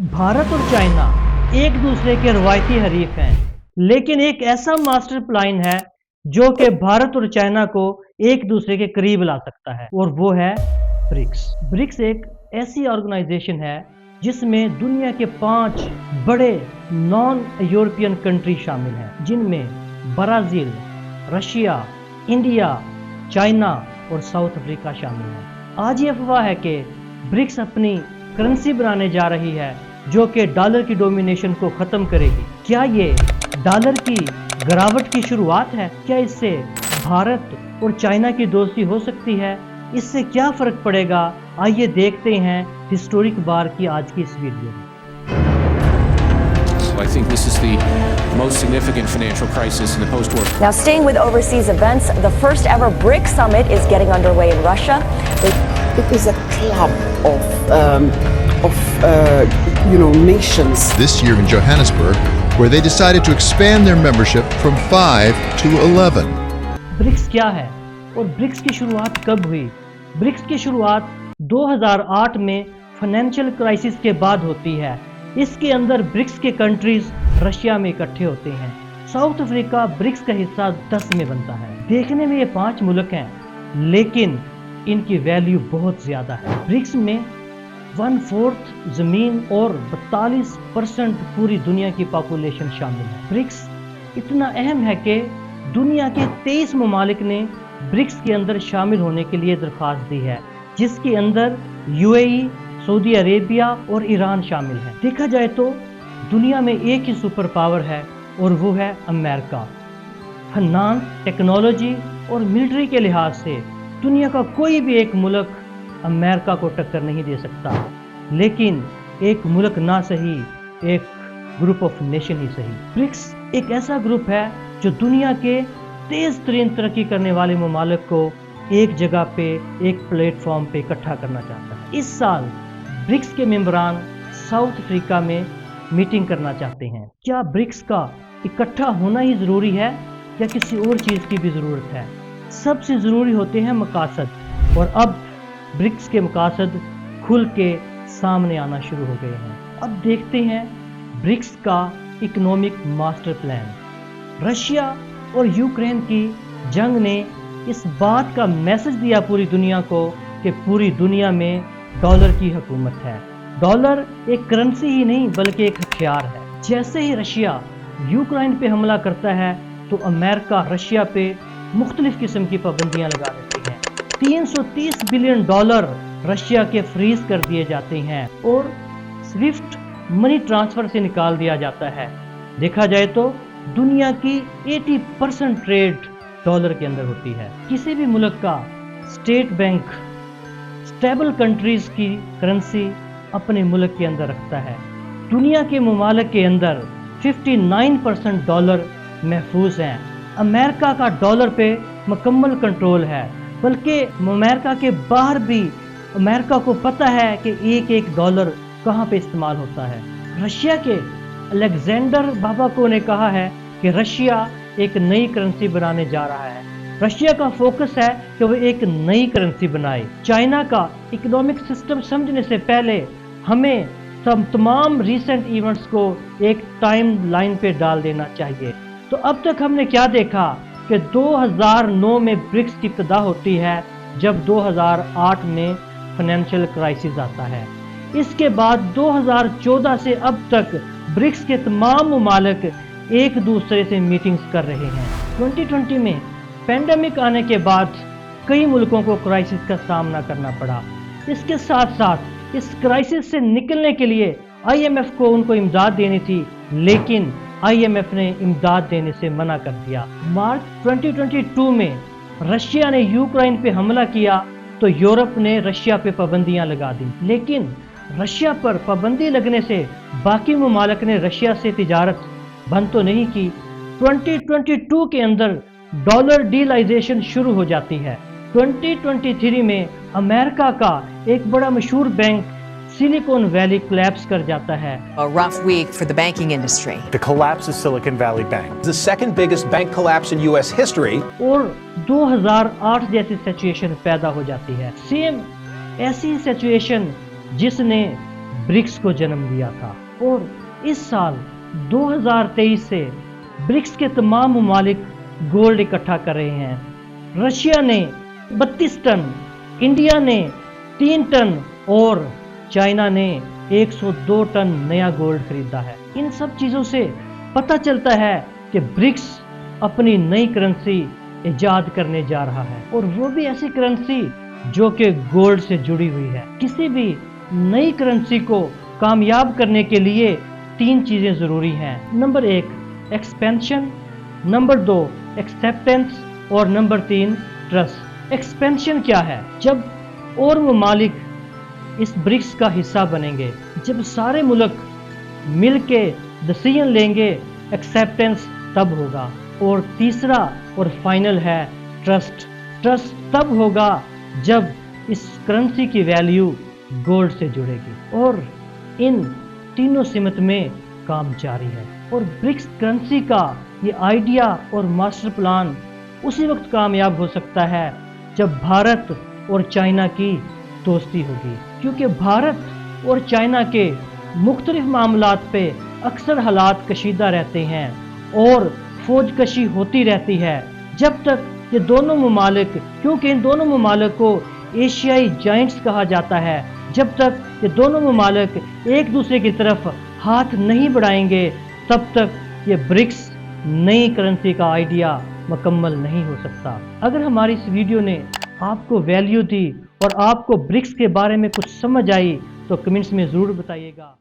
भारत और चाइना एक दूसरे के रवायती हरीफ हैं, लेकिन एक ऐसा मास्टर प्लान है जो कि भारत और चाइना को एक दूसरे के करीब ला सकता है, और वो है ब्रिक्स। ब्रिक्स एक ऐसी ऑर्गेनाइजेशन है जिसमें दुनिया के 5 बड़े नॉन यूरोपियन कंट्री शामिल हैं, जिनमें ब्राजील, रशिया, इंडिया, चाइना और साउथ अफ्रीका शामिल है। आज ये अफवाह है कि ब्रिक्स अपनी करेंसी बनाने जा रही है जो कि डॉलर की डोमिनेशन को ख़त्म करेगी। क्या ये डॉलर की गिरावट की शुरुआत है? क्या इससे भारत और चाइना की दोस्ती हो सकती है? इससे क्या फ़र्क पड़ेगा? आइए देखते हैं हिस्टोरिक बार की आज की इस वीडियो में। I think this is the most significant financial crisis in the post-war. Now, staying with overseas events, the first ever BRICS summit is getting underway in Russia. It is a club of nations. This year in Johannesburg, where they decided to expand their membership from 5 to 11. BRICS क्या है और BRICS की शुरुआत कब हुई? BRICS की शुरुआत 2008 में फाइनेंशियल क्राइसिस के बाद होती है। इसके अंदर ब्रिक्स के कंट्रीज रशिया में इकट्ठे होते हैं। साउथ अफ्रीका ब्रिक्स का हिस्सा 10 में बनता है। देखने में ये 5 मुल्क हैं, लेकिन इनकी वैल्यू बहुत ज्यादा है। ब्रिक्स में 1/4 जमीन और 42% पूरी दुनिया की पॉपुलेशन शामिल है। ब्रिक्स इतना अहम है कि दुनिया के 23 ममालिक ने ब्रिक्स के अंदर शामिल होने के लिए दरख्वास्त दी है, जिसके अंदर यूएई, सऊदी अरेबिया और ईरान शामिल है। देखा जाए तो दुनिया में एक ही सुपर पावर है और वो है अमेरिका। फाइनेंस, टेक्नोलॉजी और मिलिट्री के लिहाज से दुनिया का कोई भी एक मुल्क अमेरिका को टक्कर नहीं दे सकता, लेकिन एक मुल्क ना सही, एक ग्रुप ऑफ नेशन ही सही। ब्रिक्स एक ऐसा ग्रुप है जो दुनिया के तेज तरीन तरक्की करने वाले ममालिक को एक जगह पे, एक प्लेटफॉर्म पे इकट्ठा करना चाहता है। इस साल ब्रिक्स के मेंबरान साउथ अफ्रीका में मीटिंग करना चाहते हैं। क्या ब्रिक्स का इकट्ठा होना ही ज़रूरी है या किसी और चीज़ की भी ज़रूरत है? सबसे ज़रूरी होते हैं मकासद, और अब ब्रिक्स के मकासद खुल के सामने आना शुरू हो गए हैं। अब देखते हैं ब्रिक्स का इकोनॉमिक मास्टर प्लान। रशिया और यूक्रेन की जंग ने इस बात का मैसेज दिया पूरी दुनिया को कि पूरी दुनिया में डॉलर की हुकूमत है। डॉलर एक करेंसी ही नहीं बल्कि एक हथियार है। जैसे ही रशिया यूक्रेन पे हमला करता है तो अमेरिका रशिया पे मुख्तलिफ किस्म की पाबंदियां लगा देती हैं। 330 बिलियन डॉलर रशिया के फ्रीज कर दिए जाते हैं और स्विफ्ट मनी ट्रांसफर से निकाल दिया जाता है। देखा जाए तो दुनिया की 80% ट्रेड डॉलर के अंदर होती है। किसी भी मुल्क का स्टेट बैंक स्टेबल कंट्रीज की करेंसी अपने मुल्क के अंदर रखता है। दुनिया के ममालिक के अंदर 59% डॉलर महफूज हैं। अमेरिका का डॉलर पे मुकम्मल कंट्रोल है, बल्कि अमेरिका के बाहर भी अमेरिका को पता है कि एक एक डॉलर कहाँ पे इस्तेमाल होता है। रशिया के अलेक्जेंडर बाबाको ने कहा है कि रशिया एक नई करेंसी बनाने जा रहा है। रशिया का फोकस है कि वो एक नई करेंसी बनाए। चाइना का इकोनॉमिक सिस्टम समझने से पहले हमें तमाम रीसेंट इवेंट्स को एक टाइम लाइन पे डाल देना चाहिए। तो अब तक हमने क्या देखा कि 2009 में ब्रिक्स की इब्तिदा होती है, जब 2008 में फाइनेंशियल क्राइसिस आता है। इसके बाद 2014 से अब तक ब्रिक्स के तमाम ममालिक एक दूसरे से मीटिंग्स कर रहे हैं। 2020 में पेंडेमिक आने के बाद कई मुल्कों को क्राइसिस का सामना करना पड़ा। इसके साथ साथ इस क्राइसिस से निकलने के लिए IMF को उनको इमदाद देनी थी, लेकिन IMF ने इमदाद देने से मना कर दिया। मार्च 2022 में रशिया ने यूक्रेन पे हमला किया तो यूरोप ने रशिया पे पाबंदियां लगा दी, लेकिन रशिया पर पाबंदी लगने से बाकी ममालिक ने रशिया से तिजारत बंद तो नहीं की। 2022 के अंदर डॉलर डीलाइजेशन शुरू हो जाती है। 2023 में अमेरिका का एक बड़ा मशहूर बैंक सिलिकॉन वैली कोलैप्स कर जाता है। A rough week for the banking industry. The collapse of Silicon Valley Bank. The second biggest bank collapse in US history. और 2008 जैसी सिचुएशन पैदा हो जाती है। सेम ऐसी सिचुएशन जिसने ब्रिक्स को जन्म दिया था। और इस साल 2023 से ब्रिक्स के तमाम ममालिक गोल्ड इकट्ठा कर रहे हैं। रशिया ने 32 टन, इंडिया ने 3 टन और चाइना ने 102 टन नया गोल्ड खरीदा है। इन सब चीज़ों से पता चलता है कि ब्रिक्स अपनी नई करेंसी इजाद करने जा रहा है, और वो भी ऐसी करेंसी जो कि गोल्ड से जुड़ी हुई है। किसी भी नई करेंसी को कामयाब करने के लिए 3 चीज़ें ज़रूरी हैं। नंबर 1 एक्सपेंशन, नंबर 2 एक्सेप्टेंस और नंबर 3 ट्रस्ट। एक्सपेंशन क्या है? जब और ममालिक इस ब्रिक्स का हिस्सा बनेंगे, जब सारे मुल्क मिल के डिसीजन लेंगे, एक्सेप्टेंस तब होगा। और तीसरा और फाइनल है ट्रस्ट। ट्रस्ट तब होगा जब इस करेंसी की वैल्यू गोल्ड से जुड़ेगी। और इन तीनों सिमत में काम जारी है। और ब्रिक्स करेंसी का ये आइडिया और मास्टर प्लान उसी वक्त कामयाब हो सकता है जब भारत और चाइना की दोस्ती होगी, क्योंकि भारत और चाइना के मुख्तलिफ मामलात पे अक्सर हालात कशीदा रहते हैं और फौज कशी होती रहती है। जब तक ये दोनों ममालिक, क्योंकि इन दोनों ममालिक को एशियाई जाइंट्स कहा जाता है, जब तक ये दोनों ममालिक एक दूसरे की तरफ हाथ नहीं बढ़ाएंगे, तब तक ये ब्रिक्स नई करेंसी का आइडिया मुकम्मल नहीं हो सकता। अगर हमारी इस वीडियो ने आपको वैल्यू दी और आपको ब्रिक्स के बारे में कुछ समझ आई तो कमेंट्स में ज़रूर बताइएगा।